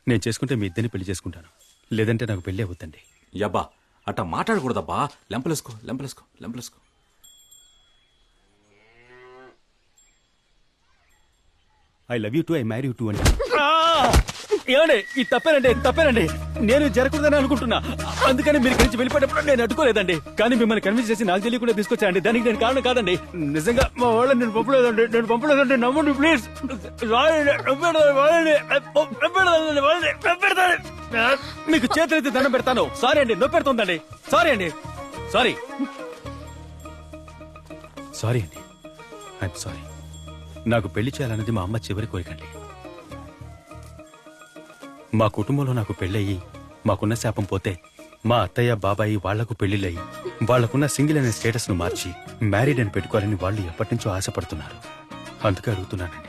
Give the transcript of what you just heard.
నేను చేసుకుంటే మీ ఇద్దరిని పెళ్లి చేసుకుంటాను, లేదంటే నాకు పెళ్లి అవుద్దండి. యబ్బా అట్టా మాట్లాడకూడదబ్బా. లెంపలేసుకో లెంపలేసుకో లెంపలేసుకో. I love you too, I marry you too అండి. ఏమండి ఈ తప్పేనండి. నేను జరగకూడదని అనుకుంటున్నా, అందుకని మీరు కలిసి వెళ్ళిపోయేటప్పుడు నేను అడ్డుకోలేదండి. కానీ మిమ్మల్ని కన్విన్స్ చేసి నాకు తెలియకుండా తీసుకొచ్చానండి. దానికి నేను కారణం కాదండి. నిజంగా మా వాళ్ళని నేను పంపలేదండి. నమ్మండి ప్లీజ్. మీకు చేతులైతే దండం పెడతాను. సారీ అండి, నొప్పి పెడుతుందండి. సారీ అండి. సారీ అండి, ఐఎమ్ సారీ. నాకు పెళ్లి చేయాలన్నది మా అమ్మ చివరి కోరికండి. మా కుటుంబంలో నాకు పెళ్ళయి మాకున్న శాపం పోతే మా అత్తయ్య బాబాయి వాళ్లకు పెళ్లిళ్ళయి వాళ్లకున్న సింగిల్ అనే స్టేటస్ ను మార్చి మ్యారీడ్ అని పెట్టుకోవాలని వాళ్ళు ఎప్పటి నుంచో ఆశపడుతున్నారు. అందుకే అడుగుతున్నానండి.